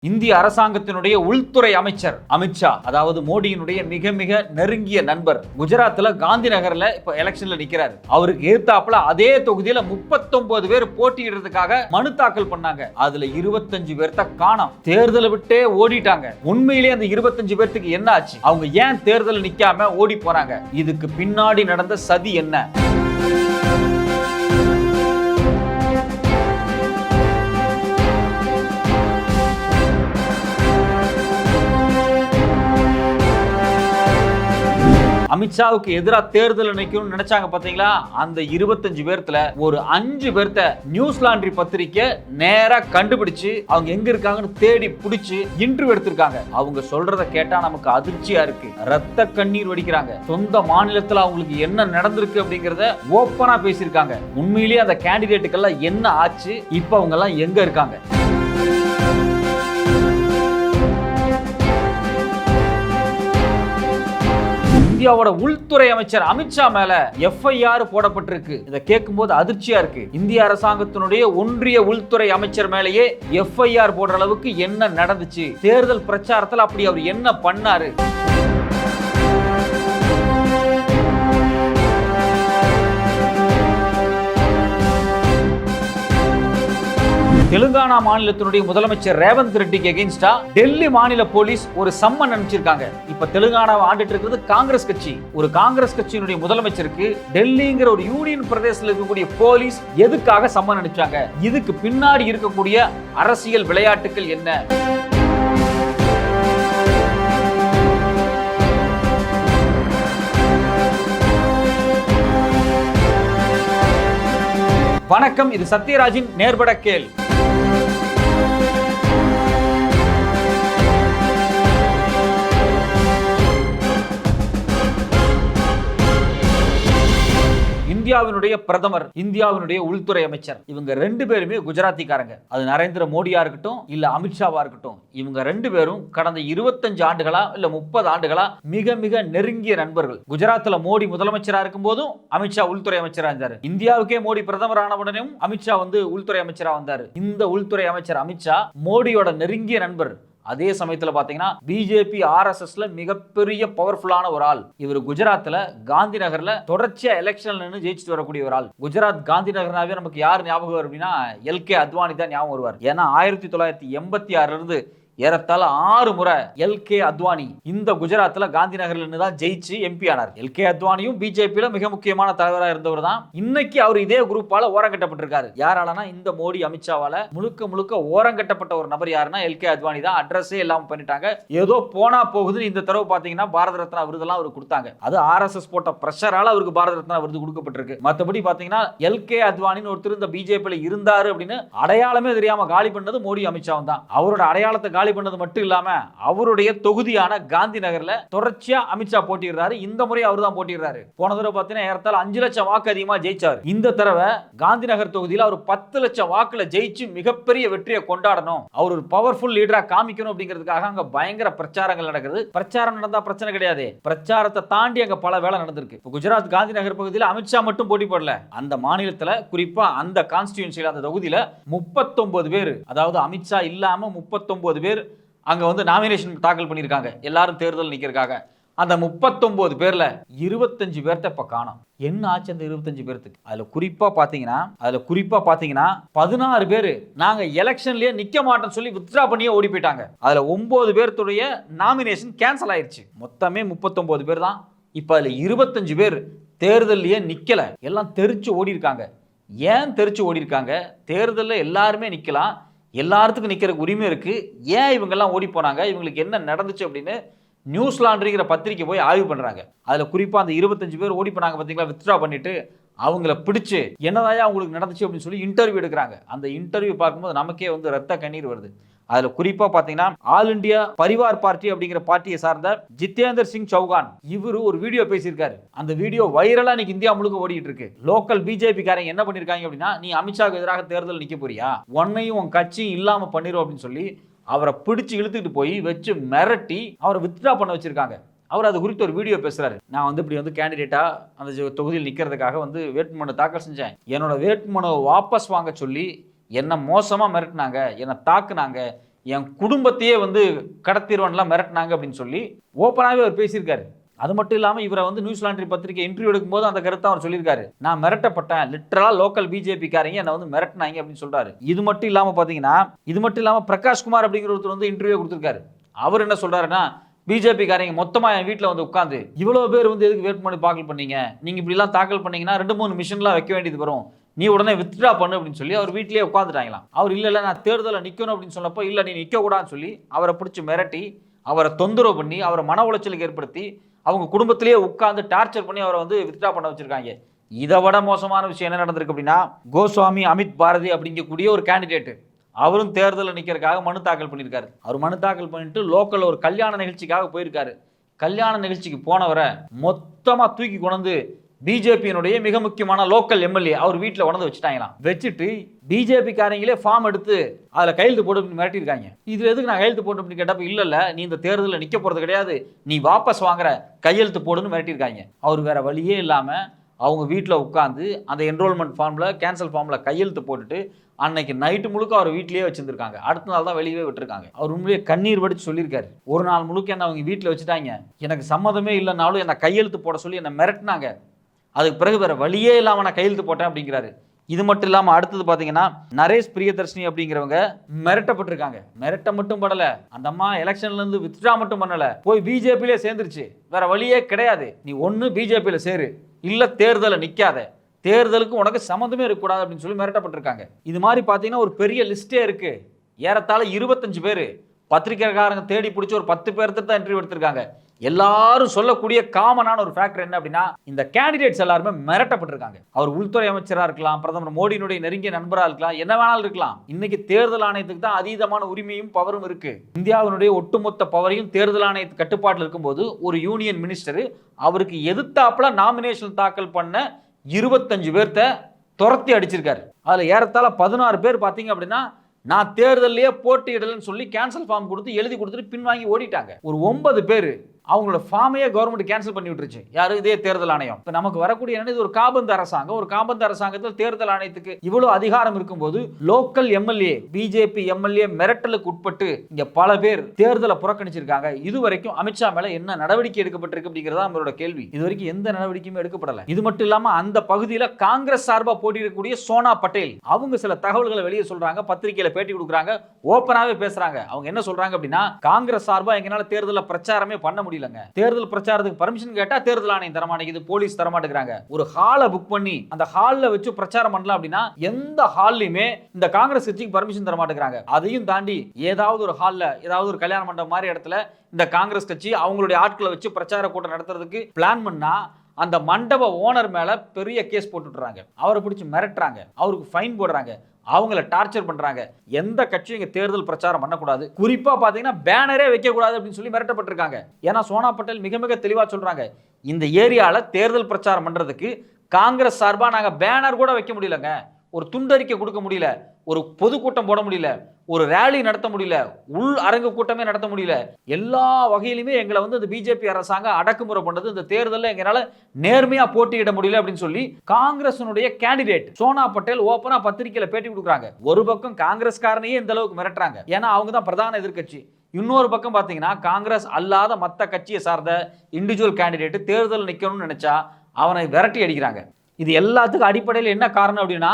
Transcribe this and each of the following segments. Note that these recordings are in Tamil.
இந்திய அரசாங்கத்தினுடைய உள்துறை அமைச்சர் அமித்ஷா, அதாவது மோடியினுடைய மிக மிக நெருங்கிய நண்பர், குஜராத்ல காந்தி நகர்ல இப்ப எலெக்ஷன்ல நிக்கிறாரு. அவருக்கு எதிர்த்தாப்புல அதே தொகுதியில 39 பேர் போட்டியிடுறதுக்காக மனு தாக்கல் பண்ணாங்க. அதுல 25 பேர்த்த காணோம். தேர்தலை விட்டே ஓடிட்டாங்க. உண்மையிலேயே அந்த 25 பேர்த்துக்கு என்ன ஆச்சு? அவங்க ஏன் தேர்தல் நிக்காம ஓடி போறாங்க? இதுக்கு பின்னாடி நடந்த சதி என்ன? அமித்ஷாவுக்கு எதிராக தேர்தல் நினைக்கணும்னு நினைச்சாங்க பாத்தீங்களா? அந்த 25 பேர்த்துல ஒரு 5 பேர்த்த நியூஸ் லாண்ட்ரி பத்திரிக்கை நேரா கண்டுபிடிச்சு அவங்க எங்க இருக்காங்கன்னு தேடி பிடிச்சு இன்டர்வியூ எடுத்திருக்காங்க. அவங்க சொல்றத கேட்டா நமக்கு அதிர்ச்சியா இருக்கு. ரத்த கண்ணீர் வடிக்கிறாங்க. சொந்த மாநிலத்துல அவங்களுக்கு என்ன நடந்திருக்கு அப்படிங்கறத ஓப்பனா பேசியிருக்காங்க. உண்மையிலேயே அந்த கேண்டிடேட்டுக்கெல்லாம் என்ன ஆச்சு, இப்ப அவங்க எல்லாம் எங்க இருக்காங்க? இந்தியாவோட உள்துறை அமைச்சர் அமித்ஷா மேல எஃப்ஐஆர் போடப்பட்டிருக்கு. இதை கேட்கும்போது அதிர்ச்சியா இருக்கு. இந்திய அரசாங்கத்தினுடைய ஒன்றிய உள்துறை அமைச்சர் மேலேயே எஃப்ஐஆர் போடுற அளவுக்கு என்ன நடந்துச்சு? தேர்தல் பிரச்சாரத்தில் அப்படி அவர் என்ன பண்ணாரு? தெலுங்கானா மாநிலத்தினுடைய முதலமைச்சர் ரேவந்த் ரெட்டிக்கு எகென்ஸ்டா டெல்லி மாநில போலீஸ் ஒரு சம்மன் அனுப்பிச்சிருக்காங்க. இப்ப தெலுங்கானாவை ஆண்டுட்டு இருக்கிறது காங்கிரஸ் கட்சி. ஒரு காங்கிரஸ் கட்சியினுடைய முதலமைச்சருக்கு டெல்லிங்கிற ஒரு யூனியன் பிரதேசத்தில் இருக்கக்கூடிய போலீஸ் எதுக்காக சம்மன் அனுப்பிச்சாங்க? இதுக்கு பின்னாடி இருக்கக்கூடிய அரசியல் விளையாட்டுகள் என்ன? வணக்கம், இது சத்யராஜின் நேர்பட கேள். இந்தியாவினுடைய பிரதமர், இந்தியாவினுடைய உள்துறை அமைச்சர், இவங்க ரெண்டு பேருமே குஜராத்திக்காரங்க. அது நரேந்திர மோடியா இருக்கட்டும் இல்ல அமித்ஷாவா இருக்கட்டும், இவங்க ரெண்டு பேரும் கடந்த 25 ஆண்டுகளா இல்ல 30 ஆண்டுகளா மிக மிக நெருங்கிய நண்பர்கள். குஜராத்ல மோடி முதலமைச்சரா இருக்கும் போதும் அமித்ஷா உள்துறை அமைச்சரா இருந்தாரு. இந்தியாவுக்கே மோடி பிரதமர் ஆன உடனே அமித்ஷா உள்துறை அமைச்சரா வந்தாரு. இந்த உள்துறை அமைச்சர் அமித்ஷா மோடியோட நெருங்கிய நண்பர். அதே சமயத்துல பாத்தீங்கன்னா பிஜேபி ஆர்எஸ்எஸ்ல மிகப்பெரிய பவர்ஃபுல்லான ஒரு ஆள். இவர் குஜராத்ல காந்தி நகர்ல தொடர்ச்சியா எலெக்ஷன்ல நின்று ஜெயிச்சுட்டு வரக்கூடிய ஒரு ஆள். குஜராத் காந்தி நகர்னாவே நமக்கு யார் ஞாபகம் வரும் அப்படின்னா எல்கே அத்வானி தான் ஞாபகம் வருவார். ஏன்னா 1986 இருந்து ஏறத்தாழ 6 முறை எல்கே அத்வானி இந்த குஜராத்ல காந்தி நகர்ல தான் ஜெயிச்சு எம்பி ஆனார். எல்கே அத்வானியும் பிஜேபியில மிக முக்கியமான தலைவராக இருந்தவர் தான். இன்னைக்கு அவர் இதே குரூப்பால ஓரங்கட்டப்பட்டிருக்காரு. யாராலனா இந்த மோடி அமித்ஷாவால முழுக்க முழுக்க ஓரங்கட்டப்பட்ட ஒரு நபர் யாருன்னா எல்கே அத்வானி தான். அட்ரஸே எல்லாம் பண்ணிட்டாங்க. ஏதோ போனா போகுதுன்னு இந்த தடவை பாத்தீங்கன்னா பாரத ரத்னா விருதெல்லாம் அவருக்கு கொடுத்தாங்க. அது ஆர்எஸ்எஸ் போட்ட பிரஷரால அவருக்கு பாரத ரத்னா விருது கொடுக்கப்பட்டிருக்கு. மற்றபடி பாத்தீங்கன்னா எல்கே அத்வானின்னு ஒருத்தர் இந்த பிஜேபியில இருந்தாரு அப்படின்னு அடையாளமே தெரியாம காலி பண்ணது மோடி அமித்ஷாவும் தான். அவரோட அடையாளத்தை காலி பண்ணது மட்டும் இல்லாம அவருடைய தொகுதியான காந்தி நகர்ல தொடர்ச்சியா அமித்ஷா போட்டியிடுறாரு. இந்த முறை அவர் தான் போட்டியிடுறாரு. போன தடவை பார்த்தீங்கன்னா ஏறத்தாழ 5 லட்சம் வாக்கு அதிகமா ஜெயிச்சாரு. இந்த தடவை காந்தி நகர் தொகுதியில் அவர் 10 லட்சம் வாக்குல ஜெயிச்சு மிகப்பெரிய வெற்றியை கொண்டாடணும், அவர் ஒரு பவர்ஃபுல் லீடரா காமிக்கணும் அப்படிங்கிறதுக்காக அங்க பயங்கர பிரச்சாரங்கள் நடக்குது. பிரச்சாரம் நடந்தா பிரச்சனை கிடையாது, பிரச்சாரத்தை தாண்டி அங்க பல வேலை நடந்திருக்கு. குஜராத் காந்தி நகர் பகுதியில் அமித்ஷா மட்டும் போட்டி போடல. அந்த மாநிலத்துல குறிப்பா அந்த கான்ஸ்டிடியூன்சில அந்த தொகுதியில 39 பேர், அதாவது அமித்ஷா இல்லாம 39 பேர் அங்க நாமினேஷன் தாக்கல் பண்ணியிருக்காங்க. எல்லாரும் தேர்தல் நிக்கிறதுக்காக. அந்த 39 பேர்ல 25 பேர்த்த இப்ப காணோம். என்ன ஆச்சு அந்த 25 பேர்த்துக்கு? அதுல குறிப்பா பாத்தீங்கன்னா 16 பேர் நாங்க எலெக்ஷன்லயே நிக்க மாட்டோம்னு சொல்லி வித்ட்ரா பண்ணியே ஓடி போயிட்டாங்க. அதுல 9 பேர்த்துடைய நாமினேஷன் கேன்சல் ஆயிருச்சு. மொத்தமே 39 பேர் தான். இப்ப அதுல 25 பேர் தேர்தலையே நிக்கல, எல்லாம் தெரிச்சு ஓடி இருக்காங்க. ஏன் தெரிச்சு ஓடி இருக்காங்க? தேர்தலில் எல்லாருமே நிக்கலாம், எல்லாத்துக்கும் நிக்கிறதுக்கு உரிமை இருக்கு. ஏன் இவங்க எல்லாம் ஓடி போனாங்க, இவங்களுக்கு என்ன நடந்துச்சு அப்படின்னு நியூஸ் லாண்ட்ரிங்கிற பத்திரிக்கை போய் ஆய்வு பண்றாங்க. அதுல குறிப்பா அந்த 25 பேர் ஓடி போனாங்க பாத்தீங்களா, வித்ட்ரா பண்ணிட்டு அவங்கள பிடிச்சு என்னதாயா அவங்களுக்கு நடந்துச்சு அப்படின்னு சொல்லி இன்டர்வியூ எடுக்கிறாங்க. அந்த இன்டர்வியூ பார்க்கும்போது நமக்கே ரத்த கண்ணீர் வருது. அதுல குறிப்பா பாத்தீங்கன்னா ஆல் இந்தியா பரிவார் பார்ட்டி அப்படிங்கிற பார்ட்டியை சார்ந்த ஜிதேந்தர் சிங் சௌகான் இவரு ஒரு வீடியோ பேசியிருக்காரு. அந்த வீடியோ வைரலா இன்னைக்கு இந்தியா முழுக்க ஓடிட்டு இருக்கு. லோக்கல் பிஜேபி காரங்க என்ன பண்ணிருக்காங்க அப்படின்னா, நீ அமித்ஷாவுக்கு எதிராக தேர்தல் நிக்க போறியா, உன்னையும் உன் கட்சியும் இல்லாம பண்ணிரும் அப்படின்னு சொல்லி அவரை பிடிச்சு இழுத்துட்டு போய் வச்சு மிரட்டி அவரை வித்ட்ரா பண்ண வச்சிருக்காங்க. அவர் அது குறித்து ஒரு வீடியோ பேசுறாரு. நான் இப்படி கேண்டிடேட்டா அந்த தொகுதியில் நிக்கிறதுக்காக வேட்புமனு தாக்கல் செஞ்சேன். என்னோட வேட்புமனு வாபஸ் வாங்க சொல்லி என்ன மோசமா மிரட்டினாங்க, என்ன தாக்குனாங்க, என் குடும்பத்தையே வந்து கடத்திடுவான்லாம் மிரட்டினாங்க அப்படின்னு சொல்லி ஓப்பனாகவே அவர் பேசியிருக்காரு. அது மட்டும் இல்லாமல் இவரை வந்து நியூஸ் லாண்ட்ரி பத்திரிகை இன்டர்வியூ எடுக்கும்போது அந்த கருத்தை அவர் சொல்லியிருக்காரு. நான் மிரட்டப்பட்டேன், லிட்டரலாக லோக்கல் பிஜேபிக்காரங்க என்னை வந்து மிரட்டினாங்க அப்படின்னு சொல்றாரு. இது மட்டும் இல்லாமல் பார்த்தீங்கன்னா, இது மட்டும் இல்லாமல் பிரகாஷ் குமார் அப்படிங்கிற ஒருத்தர் வந்து இன்டர்வியூ கொடுத்துருக்காரு. அவர் என்ன சொல்றாருன்னா, பிஜேபிக்காரங்க மொத்தமாக என் வீட்டில் வந்து உட்காந்து இவ்வளோ பேர் வந்து எதுக்கு வேட்புமனு தாக்கல் பண்ணீங்க, நீங்கள் இப்படிலாம் தாக்கல் பண்ணீங்கன்னா 2-3 மிஷின்லாம் வைக்க வேண்டியது வரும், நீ உடனே வித்ட்ரா பண்ணு அப்படின்னு சொல்லி அவர் வீட்டிலேயே உட்காந்துட்டாங்களாம். அவர் இல்லை நான் தேர்தலில் நிற்கணும் அப்படின்னு சொன்னப்போ இல்லை நீ நிற்கக்கூடாதுன்னு சொல்லி அவரை பிடிச்சி மிரட்டி அவரை தொந்தரவு பண்ணி அவரை மன உளைச்சலுக்கு ஏற்படுத்தி அவங்க குடும்பத்திலேயே உட்கார்ந்து டார்ச்சர் பண்ணி அவரை வந்து வித்ட்ரா பண்ண வச்சிருக்காங்க. இதை விட மோசமான விஷயம் என்ன நடந்திருக்கு அப்படின்னா, கோஸ்வாமி அமித் பாரதி அப்படிங்கக்கூடிய ஒரு கேண்டிடேட் அவரும் தேர்தலில் நிற்கிறதுக்காக மனு தாக்கல் பண்ணியிருக்காரு. அவர் மனு தாக்கல் பண்ணிட்டு லோக்கல் ஒரு கல்யாண நிகழ்ச்சிக்காக போயிருக்காரு. கல்யாண நிகழ்ச்சிக்கு போனவரை மொத்தமாக தூக்கி கொண்டு பிஜேபியினுடைய மிக முக்கியமான லோக்கல் எம்எல்ஏ அவர் வீட்டில் கொண்டு வச்சுட்டாங்களாம். வச்சுட்டு பிஜேபிக்காரங்களே ஃபார்ம் எடுத்து அதில் கையெழுத்து போட்டு மிரட்டியிருக்காங்க. இதில் எதுக்கு நான் கையெழுத்து போட்டு அப்படின்னு கேட்டப்ப இல்லை நீ இந்த தேர்தலில் நிற்க போகிறது கிடையாது, நீ வாபஸ் வாங்குற, கையெழுத்து போடுன்னு மிரட்டியிருக்காங்க. அவர் வேற வழியே இல்லாமல் அவங்க வீட்டில் உட்காந்து அந்த என்ரோல்மெண்ட் ஃபார்மில் கேன்சல் ஃபார்மில் கையெழுத்து போட்டுட்டு அன்னைக்கு நைட்டு முழுக்க அவர் வீட்டிலேயே வச்சிருந்துருக்காங்க. அடுத்த நாள் தான் வெளியே விட்டுருக்காங்க. அவர் உண்மையிலேயே கண்ணீர் வடிச்சு சொல்லியிருக்காரு, ஒரு நாள் முழுக்க என்ன அவங்க வீட்டில் வச்சுட்டாங்க, எனக்கு சம்மதமே இல்லைனாலும் என்னை கையெழுத்து போட சொல்லி என்னை மிரட்டினாங்க, அதுக்கு பிறகு வேற வழியே இல்லாமல் நான் கையெழுத்து போட்டேன் அப்படிங்கிறாரு. இது மட்டும் இல்லாமல் அடுத்தது பார்த்தீங்கன்னா, நரேஷ் பிரியதர்ஷினி அப்படிங்கிறவங்க மிரட்டப்பட்டிருக்காங்க. மிரட்ட மட்டும் படல, அந்த அம்மா எலெக்ஷன்லேருந்து வித்ட்ரா மட்டும் பண்ணல, போய் பிஜேபியிலே சேர்ந்துருச்சு. வேற வழியே கிடையாது, நீ ஒன்று பிஜேபியில் சேரு, இல்லை தேர்தலில் நிற்காத, தேர்தலுக்கு உனக்கு சம்மந்தமே இருக்கக்கூடாது அப்படின்னு சொல்லி மிரட்டப்பட்டிருக்காங்க. இது மாதிரி பார்த்தீங்கன்னா ஒரு பெரிய லிஸ்டே இருக்கு. ஏறத்தாழ 25 பேர் பத்திரிகைக்காரங்க தேடி பிடிச்சி ஒரு 10 பேர்த்து தான் இன்டர்வியூ எடுத்திருக்காங்க. எல்லாரும் சொல்லக்கூடிய காமனான ஒரு ஃபேக்டர் என்ன அப்படின்னா, இந்த கேண்டிடேட்ஸ் எல்லாருமே மிரட்டப்பட்டிருக்காங்க. அவர் உள்துறை அமைச்சராக இருக்கலாம், பிரதமர் மோடியினுடைய நெருங்கிய நண்பராக இருக்கலாம், என்ன வேணாலும் இருக்கலாம். இன்னைக்கு தேர்தல் ஆணையத்துக்கு தான் அதீதமான உரிமையும் பவரும் இருக்கு. இந்தியாவினுடைய ஒட்டுமொத்த பவரையும் தேர்தல் ஆணையத்து கட்டுப்பாட்டில் இருக்கும்போது ஒரு யூனியன் மினிஸ்டர் அவருக்கு எதிர்த்தாப்புல நாமினேஷன் தாக்கல் பண்ண 25 பேர்த்த துரத்தி அடிச்சிருக்காரு. அதுல ஏறத்தாழ 16 பேர் பார்த்தீங்க அப்படின்னா, நான் தேர்தலையே போட்டியிடலன்னு சொல்லி கேன்சல் ஃபார்ம் கொடுத்து எழுதி கொடுத்துட்டு பின்வாங்கி ஓடிட்டாங்க. ஒரு 9 பேர் அவங்களோட ஃபார்மையே கவர்மெண்ட் கேன்சல் பண்ணி விட்டுருச்சு. யாரு? இதே தேர்தல் ஆணையம். இப்போ நமக்கு வரக்கூடிய என்ன, இது ஒரு காபந்து அரசாங்கம். ஒரு காபந்து அரசாங்கத்தில் தேர்தல் ஆணையத்துக்கு இவ்வளவு அதிகாரம் இருக்கும்போது லோக்கல் எம்எல்ஏ, பிஜேபி எம்எல்ஏ மிரட்டலுக்கு உட்பட்டு இங்க பல பேர் தேர்தலை புறக்கணிச்சிருக்காங்க. இதுவரைக்கும் அமித்ஷா மேல என்ன நடவடிக்கை எடுக்கப்பட்டிருக்கு அப்படிங்கிறதா நம்மளோட கேள்வி. இதுவரைக்கும் எந்த நடவடிக்கையுமே எடுக்கப்படல. இது மட்டும் இல்லாம அந்த பகுதியில் காங்கிரஸ் சார்பா போட்டியிடக்கூடிய சோனா பட்டேல் அவங்க சில தகவல்களை வெளியே சொல்றாங்க, பத்திரிகையில பேட்டி கொடுக்குறாங்க, ஓப்பனாவே பேசுறாங்க. அவங்க என்ன சொல்றாங்க அப்படின்னா, காங்கிரஸ் சார்பா எங்களால தேர்தலில் பிரச்சாரமே பண்ண முடியலங்க. தேர்தல் பிரச்சாரத்துக்கு பர்மிஷன் கேட்டா தேர்தல் ஆணையம் தரமாட்டேங்குது, போலீஸ் தரமாட்டேங்கிறாங்க. ஒரு ஹாலை புக் பண்ணி அந்த ஹால்ல வச்சு பிரச்சாரம் பண்ணலாம் அப்படின்னா எந்த ஹால்லையுமே இந்த காங்கிரஸ் கட்சிக்கு பர்மிஷன் தரமாட்டேங்கிறாங்க. அதையும் தாண்டி ஏதாவது ஒரு ஹால்ல, ஏதாவது ஒரு கல்யாண மண்டபம் மாதிரி இடத்துல இந்த காங்கிரஸ் கட்சி அவங்களுடைய ஆட்களை வச்சு பிரச்சார கூட்டம் நடத்துறதுக்கு பிளான் பண்ணா அந்த மண்டப ஓனர் மேல பெரிய கேஸ் போட்டுடுறாங்க, அவரை பிடிச்சி மிரட்டுறாங்க, அவருக்கு ஃபைன் போடுறாங்க, அவங்கள டார்ச்சர் பண்றாங்க. எந்த கட்சியும் இங்க தேர்தல் பிரச்சாரம் பண்ணக்கூடாது, குறிப்பா பாத்தீங்கன்னா பேனரே வைக்க கூடாது அப்படின்னு சொல்லி மிரட்டப்பட்டிருக்காங்க. ஏன்னா சோனா பட்டேல் மிக மிக தெளிவா சொல்றாங்க, இந்த ஏரியால தேர்தல் பிரச்சாரம் பண்றதுக்கு காங்கிரஸ் சார்பா நாங்க பேனர் கூட வைக்க முடியலங்க, ஒரு துண்டறிக்கை கொடுக்க முடியல, ஒரு பொதுக்கூட்டம் போட முடியல, ஒரு ரேலி நடத்த முடியல, உள் அரங்கு கூட்டமே நடத்த முடியல. எல்லா வகையிலுமே எங்களை வந்து இந்த பிஜேபி அரசாங்கம் அடக்குமுறை பண்ணது, இந்த தேர்தலில் எங்களால நேர்மையா போட்டியிட முடியல அப்படின்னு சொல்லி காங்கிரஸினுடைய கேண்டிடேட் சோனா பட்டேல் ஓப்பனா பத்திரிகையில பேட்டி கொடுக்குறாங்க. ஒரு பக்கம் காங்கிரஸ்காரனையே இந்த அளவுக்கு மிரட்டுறாங்க, ஏன்னா அவங்க தான் பிரதான எதிர்க்கட்சி. இன்னொரு பக்கம் பார்த்தீங்கன்னா, காங்கிரஸ் அல்லாத மற்ற கட்சியை சார்ந்த இண்டிவிஜுவல் கேண்டிடேட் தேர்தல் நிற்கணும்னு நினைச்சா அவனை விரட்டி அடிக்கிறாங்க. இது எல்லாத்துக்கும் அடிப்படையில் என்ன காரணம் அப்படின்னா,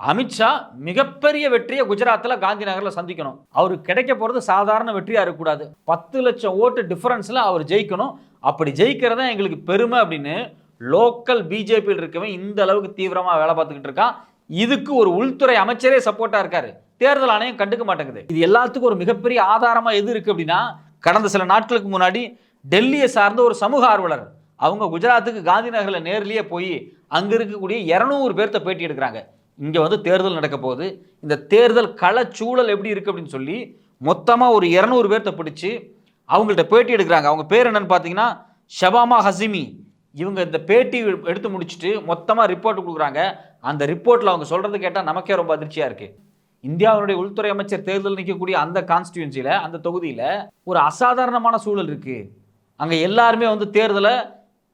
அமித்ஷா மிகப்பெரிய வெற்றியை குஜராத்தில் காந்தி நகரில் சந்திக்கணும். அவருக்கு கிடைக்க போகிறது சாதாரண வெற்றியாக இருக்கக்கூடாது, 10 லட்சம் ஓட்டு டிஃபரன்ஸில் அவர் ஜெயிக்கணும். அப்படி ஜெயிக்கிறதா எங்களுக்கு பெருமை அப்படின்னு லோக்கல் பிஜேபியில் இருக்கவன் இந்த அளவுக்கு தீவிரமாக வேலை பார்த்துக்கிட்டு இருக்கான். இதுக்கு ஒரு உள்துறை அமைச்சரே சப்போர்ட்டாக இருக்காரு, தேர்தல் ஆணையம் கண்டுக்க மாட்டேங்குது. இது எல்லாத்துக்கும் ஒரு மிகப்பெரிய ஆதாரமாக எது இருக்குது அப்படின்னா, கடந்த சில நாட்களுக்கு முன்னாடி டெல்லியை சார்ந்த ஒரு சமூக ஆர்வலர் அவங்க குஜராத்துக்கு காந்தி நகரில் நேர்லேயே போய் அங்கே இருக்கக்கூடிய 200 பேர்த்த பேட்டி எடுக்கிறாங்க. இங்கே வந்து தேர்தல் நடக்க போகுது, இந்த தேர்தல் களச்சூழல் எப்படி இருக்குது அப்படின்னு சொல்லி மொத்தமாக ஒரு 200 பேர்த்த பிடிச்சி அவங்கள்ட்ட பேட்டி எடுக்கிறாங்க. அவங்க பேர் என்னன்னு பார்த்தீங்கன்னா ஷபாமா ஹசிமி. இவங்க இந்த பேட்டி எடுத்து முடிச்சுட்டு மொத்தமாக ரிப்போர்ட் கொடுக்குறாங்க. அந்த ரிப்போர்ட்டில் அவங்க சொல்கிறது கேட்டால் நமக்கே ரொம்ப அதிர்ச்சியாக இருக்குது. இந்தியாவுடைய உள்துறை அமைச்சர் தேர்தல் நிற்கக்கூடிய அந்த கான்ஸ்டியூன்சியில், அந்த தொகுதியில் ஒரு அசாதாரணமான சூழல் இருக்குது. அங்கே எல்லாருமே வந்து தேர்தலை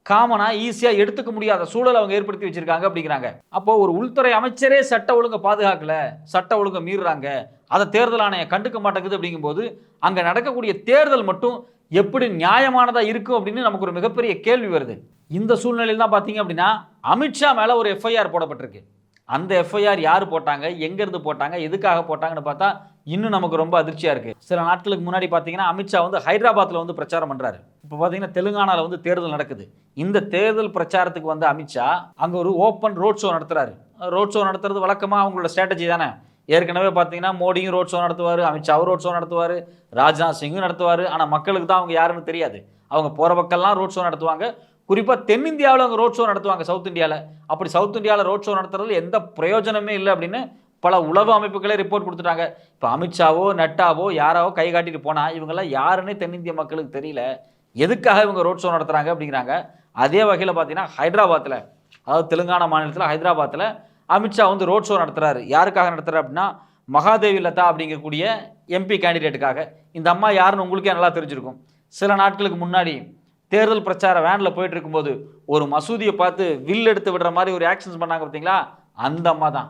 காமனாக ஈஸியாக எடுத்துக்க முடியாத சூழலை அவங்க ஏற்படுத்தி வச்சிருக்காங்க அப்படிங்கிறாங்க. அப்போ ஒரு உள்துறை அமைச்சரே சட்ட ஒழுங்கை பாதுகாக்கல, சட்ட ஒழுங்கை மீறுறாங்க, அதை தேர்தல் ஆணையம் கண்டுக்க மாட்டேங்குது. அப்படிங்கும்போது அங்க நடக்கக்கூடிய தேர்தல் மட்டும் எப்படி நியாயமானதா இருக்கும் அப்படின்னு நமக்கு ஒரு மிகப்பெரிய கேள்வி வருது. இந்த சூழ்நிலையில் தான் பார்த்தீங்க அப்படின்னா அமித்ஷா மேல ஒரு எஃப்ஐஆர் போடப்பட்டிருக்கு. அந்த எஃப்ஐஆர் யார் போட்டாங்க, எங்கேருந்து போட்டாங்க, எதுக்காக போட்டாங்கன்னு பார்த்தா இன்னும் நமக்கு ரொம்ப அதிர்ச்சியாக இருக்குது. சில நாட்களுக்கு முன்னாடி பார்த்தீங்கன்னா அமித்ஷா வந்து ஹைதராபாத்தில் வந்து பிரச்சாரம் பண்ணுறாரு. இப்போ பார்த்தீங்கன்னா தெலுங்கானாவில் வந்து தேர்தல் நடக்குது. இந்த தேர்தல் பிரச்சாரத்துக்கு வந்து அமித்ஷா அங்கே ஒரு open road show நடத்துகிறாரு. Road show நடத்துறது வழக்கமாக அவங்களோட ஸ்ட்ராட்டஜி தானே. ஏற்கனவே பார்த்தீங்கன்னா மோடியும் ரோட் ஷோ நடத்துவார், அமித்ஷாவும் ரோட் ஷோ நடத்துவார், ராஜ்நாத் சிங்கும் நடத்துவார். ஆனால் மக்களுக்கு தான் அவங்க யாருன்னு தெரியாது. அவங்க போகிற பக்கம்லாம் ரோட் ஷோ நடத்துவாங்க. குறிப்பாக தென்னிந்தியாவில் அவங்க ரோட் ஷோ நடத்துவாங்க, சவுத் இந்தியாவில். அப்படி சவுத் இந்தியாவில் ரோட் ஷோ நடத்துறதுல எந்த பிரயோஜனமே இல்லை அப்படின்னு பல உளவு அமைப்புகளே ரிப்போர்ட் கொடுத்துட்டாங்க. இப்போ அமித்ஷாவோ நட்டாவோ யாராவோ கை காட்டிட்டு போனால் இவங்கெல்லாம் யாருன்னே தென்னிந்திய மக்களுக்கு தெரியல, எதுக்காக இவங்க ரோட் ஷோ நடத்துகிறாங்க அப்படிங்கிறாங்க. அதே வகையில் பார்த்தீங்கன்னா ஹைதராபாத்தில், அதாவது தெலுங்கானா மாநிலத்தில் ஹைதராபாத்தில் அமித்ஷா வந்து ரோட் ஷோ நடத்துகிறாரு. யாருக்காக நடத்துகிறார் அப்படின்னா மகாதேவி லதா அப்படிங்கக்கூடிய எம்பி கேண்டிடேட்டுக்காக. இந்த அம்மா யாருன்னு உங்களுக்கே நல்லா தெரிஞ்சிருக்கும். சில நாட்களுக்கு முன்னாடி தேர்தல் பிரச்சார வேனில் போயிட்டு இருக்கும்போது ஒரு மசூதியை பார்த்து வில் எடுத்து விடுற மாதிரி ஒரு ஆக்ஷன்ஸ் பண்ணாங்க பார்த்தீங்களா, அந்த அம்மா தான்.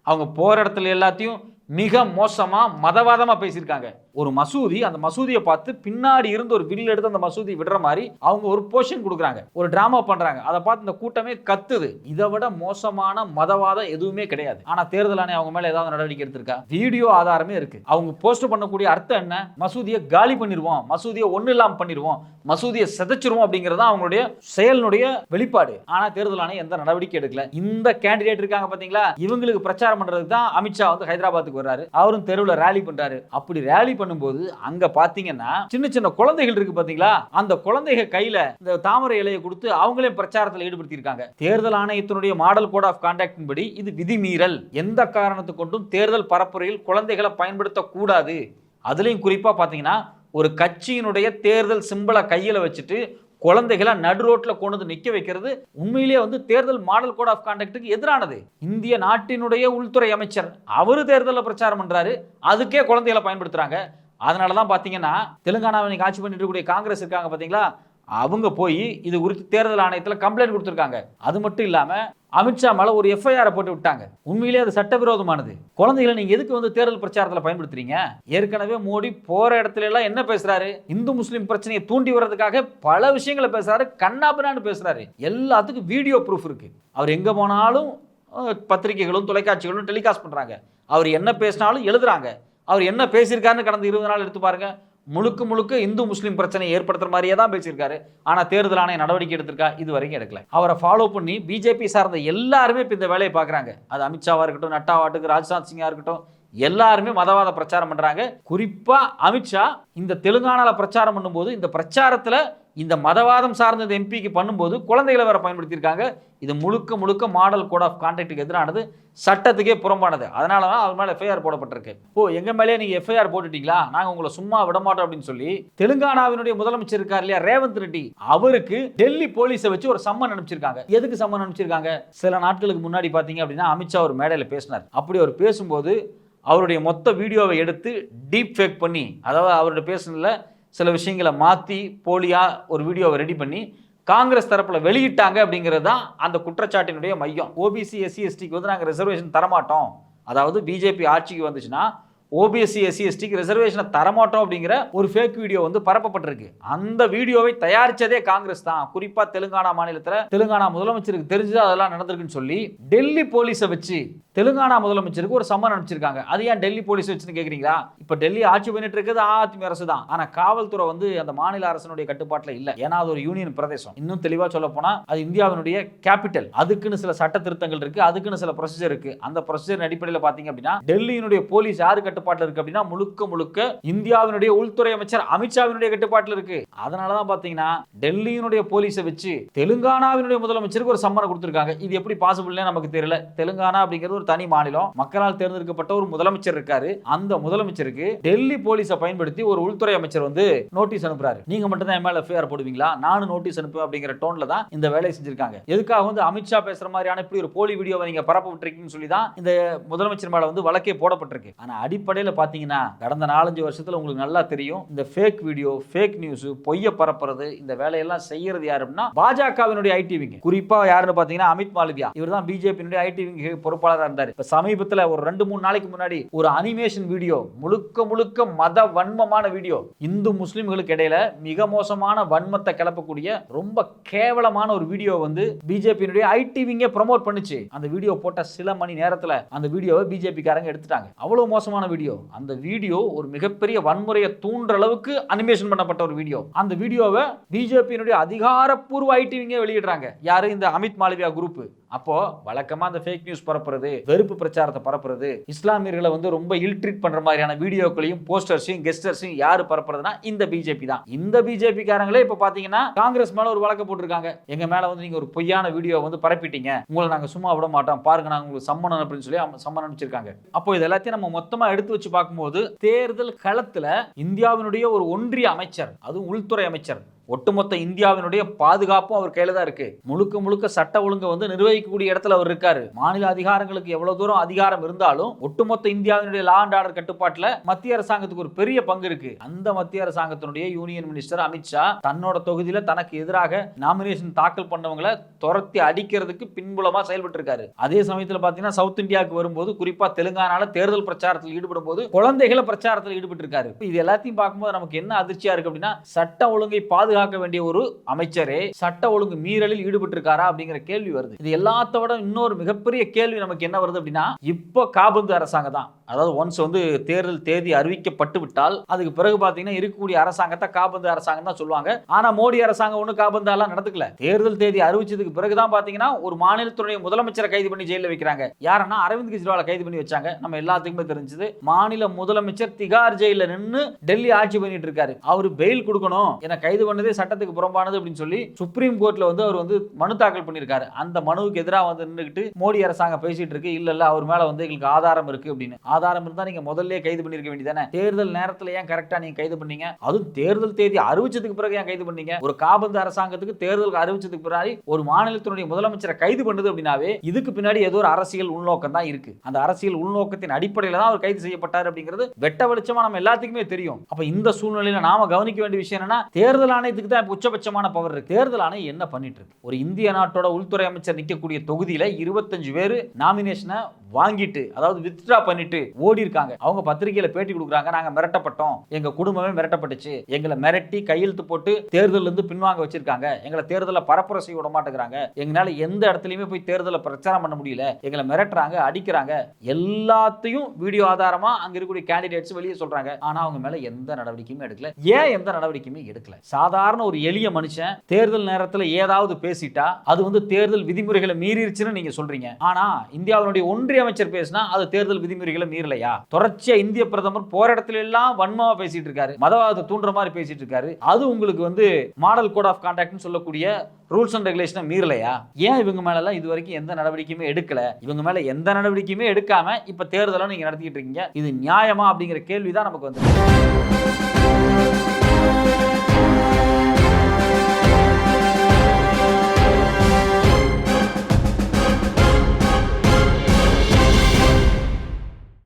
அவங்க போகிற இடத்துல எல்லாத்தையும் மிக மோசமாக மதவாதமாக பேசியிருக்காங்க. ஒரு மசூதி, அந்த மசூதியை பார்த்து பின்னாடி இருந்து ஒரு வில் எடுத்து அந்த மசூதி விடுற மாதிரி அவங்க ஒரு போர்ஷன் கொடுக்குறாங்க, ஒரு டிராமா பண்ணுறாங்க. அதை பார்த்து இந்த கூட்டமே கத்துது. இதை விட மோசமான மதவாதம் எதுவுமே கிடையாது. ஆனால் தேர்தல் ஆணையம் அவங்க மேலே ஏதாவது நடவடிக்கை எடுத்திருக்கா? வீடியோ ஆதாரமே இருக்கு. அவங்க போஸ்ட் பண்ணக்கூடிய அர்த்தம் என்ன? மசூதியை காலி பண்ணிடுவோம், மசூதியை ஒன்றும் இல்லாமல் பண்ணிடுவோம், மசூதியை சிதைச்சிருவோம் அப்படிங்கிறது தான் அவங்களுடைய செயலினுடைய வெளிப்பாடு. ஆனால் தேர்தல் ஆணையம் எந்த நடவடிக்கை எடுக்கல. இந்த கேண்டிடேட் இருக்காங்க பார்த்தீங்களா, இவங்களுக்கு பிரச்சாரம் பண்ணுறதுக்கு தான் அமித்ஷா வந்து ஹைதராபாத்துக்கு வர்றாரு. அவரும் தெருவில் ரேலி பண்றாரு. அப்படி ரேலி பண்ணும்போது அங்க பாத்தீங்கன்னா சின்ன சின்ன குழந்தைகள் இருக்கு பாத்தீங்களா, அந்த குழந்தைகள் கையில இந்த தாமரை இலையை கொடுத்து அவங்களே பிரச்சாரத்தில் ஈடுபடுத்தி இருக்காங்க. தேர்தல் ஆணையத்தினுடைய மாடல் கோட் ஆஃப் கான்டாக்ட் படி இது விதிமீறல். எந்த காரணத்து கொண்டும் தேர்தல் பரப்புரையில் குழந்தைகளை பயன்படுத்தக்கூடாது. அதுலயும் குறிப்பா பாத்தீங்கன்னா ஒரு கட்சியினுடைய தேர்தல் சிம்பலை கையில வச்சுட்டு குழந்தைகளை நடு ரோட்ல கொண்டு நிக்க வைக்கிறது உண்மையிலேயே வந்து தேர்தல் மாடல் கோட் ஆஃப் கான்டாக்டுக்கு எதிரானது. இந்திய நாட்டினுடைய உள்துறை அமைச்சர் அவரு தேர்தலில் பிரச்சாரம் பண்றாரு, அதுக்கே குழந்தைகளை பயன்படுத்துறாங்க. அதனாலதான் பாத்தீங்கன்னா தெலுங்கானாவை நீங்க ஆட்சி பண்ணிட்டு இருக்கக்கூடிய காங்கிரஸ் இருக்காங்க பாத்தீங்களா, அவங்க போய் இது குறித்து தேர்தல் ஆணையத்தில் கம்ப்ளைண்ட் கொடுத்துருக்காங்க. அது மட்டும் இல்லாம அமித்ஷா மேல ஒரு எஃப்ஐஆர் போட்டு விட்டாங்க. உண்மையிலேயே அது சட்டவிரோதமானது. குழந்தைகளை நீங்க எதுக்கு வந்து தேர்தல் பிரச்சாரத்தில் பயன்படுத்துறீங்க? ஏற்கனவே மோடி போற இடத்துல எல்லாம் என்ன பேசுறாரு? இந்து முஸ்லிம் பிரச்சனையை தூண்டி வர்றதுக்காக பல விஷயங்களை பேசுறாரு, கண்ணாபின்னான்னு பேசுறாரு. எல்லாத்துக்கும் வீடியோ ப்ரூஃப் இருக்கு. அவர் எங்க போனாலும் பத்திரிகைகளும் தொலைக்காட்சிகளும் டெலிகாஸ்ட் பண்றாங்க. அவர் என்ன பேசினாலும் எழுதுறாங்க. அவர் என்ன பேசியிருக்காருன்னு கடந்த 20 நாள் எடுத்து பாருங்க. முழுக்க முழுக்க இந்து முஸ்லீம் பிரச்சனையை ஏற்படுத்துற மாதிரியே தான் பேசியிருக்காரு. ஆனா தேர்தல் ஆணையம் நடவடிக்கை எடுத்திருக்கா? இது வரைக்கும் எடுக்கல. அவரை ஃபாலோ பண்ணி பிஜேபி சார்ந்த எல்லாருமே இப்ப இந்த வேலையை பாக்குறாங்க. அது அமித்ஷாவா இருக்கட்டும், நட்டாவாட்டுக்கு, ராஜ்நாத் சிங்கா இருக்கட்டும், எல்லாருமே மதவாத பிரச்சாரம் பண்றாங்க. குறிப்பா அமித்ஷா இந்த தெலுங்கானால பிரச்சாரம் பண்ணும்போது இந்த பிரச்சாரத்துல இந்த மதவாதம் சார்ந்த எம்பிக்கு பண்ணும்போது குழந்தைகளை வேற பயன்படுத்தியிருக்காங்க. இது முழுக்க முழுக்க மாடல் கோட் ஆஃப் கான்டாக்டுக்கு எதிரானது, சட்டத்துக்கே புறம்பானது. அதனால தான் அவர் மேலே எஃப்ஐஆர் போடப்பட்டிருக்கு. எங்க மேலே நீங்க எஃப்ஐஆர் போட்டுட்டீங்களா, நாங்க உங்களை சும்மா விட மாட்டோம் அப்படின்னு சொல்லி தெலுங்கானாவினுடைய முதலமைச்சர் இருக்கார் இல்லையா, ரேவந்த் ரெட்டி, அவருக்கு டெல்லி போலீஸை வச்சு ஒரு சம்மன் அனுப்பிச்சிருக்காங்க. எதுக்கு சம்மன் அனுப்பிச்சிருக்காங்க? சில நாட்களுக்கு முன்னாடி பாத்தீங்க அப்படின்னா அமித்ஷா ஒரு மேடையில் பேசினார். அப்படி அவர் பேசும்போது அவருடைய மொத்த வீடியோவை எடுத்து டீப் ஃபேக் பண்ணி, அதாவது அவருடைய பேசுனதுல சில விஷயங்களை மாற்றி போலியா ஒரு வீடியோவை ரெடி பண்ணி காங்கிரஸ் தரப்பில் வெளியிட்டாங்க. அப்படிங்கிறது தான் அந்த குற்றச்சாட்டினுடைய மையம். ஓபிசி எஸ்சி எஸ்டிக்கு வந்து நாங்கள் ரிசர்வேஷன் தரமாட்டோம், அதாவது பிஜேபி ஆட்சிக்கு வந்துச்சுன்னா ஓபிஎஸ்சி எஸ்சி எஸ்டிக்கு ரிசர்வேஷனை தரமாட்டோம் அப்படிங்கிற ஒரு ஃபேக் வீடியோ வந்து பரப்பப்பட்டிருக்கு. அந்த வீடியோவை தயாரிச்சதே காங்கிரஸ் தான். குறிப்பா தெலுங்கானா மாநிலத்தில் தெலுங்கானா முதலமைச்சருக்கு தெரிஞ்சது அதெல்லாம் நடந்திருக்குன்னு சொல்லி டெல்லி போலீஸை வச்சு தெலுங்கானா முதலமைச்சருக்கு ஒரு சம்மன் அனுப்பிச்சிருக்காங்க. அது ஏன் டெல்லி போலீஸ் வச்சுன்னு கேட்குறீங்களா? இப்போ டெல்லி ஆட்சி பண்ணிட்டு இருக்கிறது அதிமுக அரசு தான். ஆனால் காவல்துறை வந்து அந்த மாநில அரசனுடைய கட்டுப்பாட்டில் இல்லை. ஏன்னா அது ஒரு யூனியன் பிரதேசம். இன்னும் தெளிவாக சொல்ல போனால் அது இந்தியாவினுடைய கேபிட்டல். அதுக்குன்னு சில சட்ட திருத்தங்கள் இருக்கு, அதுக்குன்னு சில ப்ரொசீஜர் இருக்கு. அந்த ப்ரொசீஜர் அடிப்படையில் பார்த்தீங்க அப்படின்னா டெல்லியினுடைய போலீஸ் யாரு கட்டுப்பாட்டில் இருக்கு அப்படின்னா முழுக்க முழுக்க இந்தியாவினுடைய உள்துறை அமைச்சர் அமித்ஷாவினுடைய கட்டுப்பாட்டில் இருக்கு. அதனால தான் பார்த்தீங்கன்னா டெல்லியினுடைய போலீஸை வச்சு தெலுங்கானாவினுடைய முதலமைச்சருக்கு ஒரு சம்மனை கொடுத்துருக்காங்க. இது எப்படி பாசிபிள்னே நமக்கு தெரியல. தெலுங்கானா அப்படிங்கிறது ஒரு தனி மாநிலம், மக்களால் தேர்ந்தெடுக்கப்பட்ட ஒரு முதலமைச்சர் இருக்காரு. அந்த முதலமைச்சருக்கு டெல்லி போலீஸை பயன்படுத்தி ஒரு உள்துறை அமைச்சர் வந்து நோட்டீஸ் அனுப்புறாரு. நீங்க மட்டும் தான் எம்எல்ஏ எஃப்ஐஆர் போடுவீங்களா, நானும் நோட்டீஸ் அனுப்புவேன் அப்படிங்கிற டோன்ல தான் இந்த வேலையை செஞ்சிருக்காங்க. எதுக்காக வந்து அமித்ஷா பேசுற மாதிரியான இப்படி ஒரு போலி வீடியோவை நீங்க பரப்ப விட்டுருக்கீங்கன்னு சொல்லி தான் இந்த முதலமைச்சர் மேல வந்து வழக்கே போடப்பட்டிருக்கு. ஆனா அடிப்படை அடிப்படையில் பார்த்தீங்கன்னா கடந்த 4-5 வருஷத்துல உங்களுக்கு நல்லா தெரியும், இந்த ஃபேக் வீடியோ, ஃபேக் நியூஸ், பொய்ய பரப்புறது, இந்த வேலையெல்லாம் செய்யறது யாரு அப்படின்னா பாஜகவினுடைய ஐடி விங். குறிப்பா யாருன்னு பார்த்தீங்கன்னா அமித் மாலவியா. இவர் தான் பிஜேபியினுடைய ஐடி விங் பொறுப்பாளராக இருந்தார். இப்ப சமீபத்தில் ஒரு 2-3 நாளைக்கு முன்னாடி ஒரு அனிமேஷன் வீடியோ, முழுக்க முழுக்க மத வன்மமான வீடியோ, இந்து முஸ்லிம்களுக்கு இடையில மிக மோசமான வன்மத்தை கிளப்பக்கூடிய ரொம்ப கேவலமான ஒரு வீடியோ வந்து பிஜேபியினுடைய ஐடி விங்கே ப்ரோமோட் பண்ணுச்சு. அந்த வீடியோ போட்ட சில மணி நேரத்தில் அந்த வீடியோவை பிஜேபி காரங்க எடுத்துட்டாங்க. அவ்வளவு மோசமான வீடியோ. அந்த வீடியோ ஒரு மிகப்பெரிய வன்முறையை தூண்டுற அளவுக்கு அனிமேஷன் பண்ணப்பட்ட ஒரு வீடியோ. அந்த வீடியோவை பிஜேபியினுடைய அதிகாரப்பூர்வ ஐடி விங்கே வெளியிடுறாங்க. யாரு? இந்த அமித் மாலவியா குரூப். அப்போ வழக்கமா அந்த ஃபேக் நியூஸ் பரப்புறது, வெறுப்பு பிரச்சாரத்தை பரப்புறது, இஸ்லாமியர்களை வந்து ரொம்ப இல் ட்ரீட் பண்ற மாதிரியான வீடியோக்களையும் போஸ்டர்ஸையும் கெஸ்டர்ஸையும் யாரு பரப்புறதுனா இந்த பிஜேபி தான். இந்த பிஜேபி காரங்களே இப்ப பாத்தீங்கன்னா காங்கிரஸ் மேல ஒரு வழக்கு போட்டிருக்காங்க. எங்க மேல வந்து நீங்க ஒரு பொய்யான வீடியோ வந்து பரப்பிட்டீங்க, உங்களை நாங்க சும்மா விட மாட்டோம், பாருங்க நாங்க உங்களுக்கு சம்மன் அப்படின்னு சொல்லி சம்மன் அனுப்பிச்சிருக்காங்க. அப்போ இது எல்லாத்தையும் நம்ம மொத்தமா எடுத்து வச்சு பார்க்கும்போது தேர்தல் களத்துல இந்தியாவினுடைய ஒரு ஒன்றிய அமைச்சர், அதுவும் உள்துறை அமைச்சர், ஒட்டுமொத்த இந்தியாவினுடைய பாதுகாப்பும் அவர் கையில தான் இருக்கு. முழுக்க முழுக்க சட்ட ஒழுங்கை வந்து நிர்வகிக்கக்கூடிய இடத்துல அவர் இருக்காரு. மாநில அதிகாரங்களுக்கு எவ்வளவு தூரம் அதிகாரம் இருந்தாலும் ஒட்டுமொத்த இந்தியாவினுடைய லா அண்ட் ஆர்டர் கட்டுப்பாட்டுல மத்திய அரசாங்கத்துக்கு ஒரு பெரிய பங்கு இருக்கு. அந்த மத்திய அரசாங்கத்தினுடைய யூனியன் மினிஸ்டர் அமித்ஷா தன்னோட தொகுதியில தனக்கு எதிராக நாமினேஷன் தாக்கல் பண்ணவங்களை துரத்தி அடிக்கிறதுக்கு பின்புலமா செயல்பட்டு இருக்காரு. அதே சமயத்தில் பாத்தீங்கன்னா சவுத் இந்தியாவுக்கு வரும்போது, குறிப்பா தெலுங்கானால தேர்தல் பிரச்சாரத்தில் ஈடுபடும் போது குழந்தைகளை பிரச்சாரத்தில் ஈடுபட்டு இருக்காரு. இது எல்லாத்தையும் பார்க்கும்போது நமக்கு என்ன அதிர்ச்சியா இருக்கு அப்படின்னா, சட்ட ஒழுங்கை பாதுகாக்க வேண்டிய ஒரு அமைச்சரே சட்ட ஒழுங்கு மீறலில் ஈடுபட்டு இருக்காரா அப்படிங்கிற கேள்வி வருது. இது எல்லாத்த விட இன்னொரு மிகப்பெரிய கேள்வி நமக்கு என்ன வருது அப்படின்னா, இப்போ காபந்து அரசாங்கம் தான், அதாவது ஒன்ஸ் வந்து தேர்தல் தேதி அறிவிக்கப்பட்டு விட்டால் அதுக்கு பிறகு பாத்தீங்கன்னா இருக்கக்கூடிய அரசாங்கத்தை காபந்து அரசாங்கம் தான் சொல்லுவாங்க. ஆனா மோடி அரசாங்கம் ஒண்ணு காபந்தாலாம் நடந்துக்கல. தேர்தல் தேதி அறிவிச்சதுக்கு பிறகுதான் பாத்தீங்கன்னா ஒரு மாநிலத்துடைய முதலமைச்சரை கைது பண்ணி ஜெயில வைக்கிறாங்க. யாரன்னா அரவிந்த் கெஜ்ரிவாலை கைது பண்ணி வச்சாங்க. நம்ம எல்லாத்துக்குமே தெரிஞ்சது. மாநில முதலமைச்சர் திகார் ஜெயில நின்று டெல்லி ஆட்சி பண்ணிட்டு இருக்காரு. அவரு பெயில் கொடுக்கணும், என கைது பண்ணதே சட்டத்துக்கு புறம்பானது அப்படின்னு சொல்லி சுப்ரீம் கோர்ட்ல வந்து அவர் வந்து மனு தாக்கல் பண்ணிருக்காரு. அந்த மனுவுக்கு எதிராக வந்து நின்றுகிட்டு மோடி அரசாங்கம் பேசிட்டு இருக்கு, இல்ல அவர் மேல வந்து எங்களுக்கு ஆதாரம் இருக்கு அப்படின்னு. ஆதாரம் இருந்தா நீங்க முதல்ல கைது பண்ணிருக்க வேண்டியதானே. தேர்தல் நேரத்துல ஏன் கரெக்டா நீங்க கைது பண்ணீங்க? அதுவும் தேர்தல் தேதி அறிவிச்சதுக்கு பிறகு ஏன் கைது பண்ணீங்க? ஒரு காபந்து அரசாங்கத்துக்கு தேர்தல் அறிவிச்சதுக்கு பிறகு ஒரு மாநிலத்தினுடைய முதலமைச்சரை கைது பண்ணுது அப்படின்னாவே இதுக்கு பின்னாடி ஏதோ ஒரு அரசியல் உள்நோக்கம் தான் இருக்கு. அந்த அரசியல் உள்நோக்கத்தின் அடிப்படையில் தான் அவர் கைது செய்யப்பட்டார் அப்படிங்கிறது வெட்ட வெளிச்சமா நம்ம எல்லாத்துக்குமே தெரியும். அப்ப இந்த சூழ்நிலையில நாம கவனிக்க வேண்டிய விஷயம் என்னன்னா, தேர்தல் ஆணையத்துக்கு தான் உச்சபட்சமான பவர் இருக்கு. தேர்தல் ஆணையம் என்ன பண்ணிட்டு இருக்கு? ஒரு இந்திய நாட்டோட உள்துறை அமைச்சர் நிற்கக்கூடிய தொகுதியில 25 பேர் நாமினேஷனை வாங்கிட்டு, அதாவது வித்ட்ரா பண்ணிட்டு ஓடி இருக்காங்க. அவங்க பத்திரிகையில பேட்டி கொடுக்குறாங்க, நாங்க மிரட்டப்பட்டோம், எங்க குடும்பமே மிரட்டப்பட்டுச்சு, எங்களை மிரட்டி கையெழுத்து போட்டு தேர்தல் இருந்து பின்வாங்க வச்சிருக்காங்க, எங்களை தேர்தலை பரப்புரை செய்ய விட மாட்டேங்கிறாங்க, எங்களால எந்த இடத்துலயுமே போய் தேர்தலை பிரச்சாரம் பண்ண முடியல, எங்களை மிரட்டுறாங்க, அடிக்கிறாங்க, எல்லாத்தையும் வீடியோ ஆதாரமா அங்க இருக்கக்கூடிய கேண்டிடேட்ஸ் வெளியே சொல்றாங்க. ஆனா அவங்க மேல எந்த நடவடிக்கையுமே எடுக்கல. ஏன் எந்த நடவடிக்கையுமே எடுக்கல? சாதாரண ஒரு எளிய மனுஷன் தேர்தல் நேரத்தில் ஏதாவது பேசிட்டா அது வந்து தேர்தல் விதிமுறைகளை மீறிடுச்சுன்னு நீங்க சொல்றீங்க. ஆனா இந்தியாவுடைய ஒன்றிய அமைச்சர் பேசினா அது தேர்தல் விதிமுறைகளை மீறலையா? தொடர்ச்சியா இந்திய பிரதமர் போற இடத்துல எல்லாம் வன்மமா பேசிட்டு இருக்காரு, மதவாதத்தை தூண்டுற மாதிரி பேசிட்டு இருக்காரு. அது உங்களுக்கு வந்து மாடல் கோட் ஆஃப் கான்டாக்ட்னு சொல்லக்கூடிய ரூல்ஸ் அண்ட் ரெகுலேஷனை மீறலையா? ஏன் இவங்க மேல எல்லாம் இது வரைக்கும் எந்த நடவடிக்கையுமே எடுக்கல? இவங்க மேல எந்த நடவடிக்கையுமே எடுக்காம இப்ப தேர்தலை நீங்க நடத்திட்டு இருக்கீங்க. இது நியாயமா அப்படிங்கிற கேள்விதான் நமக்கு வந்து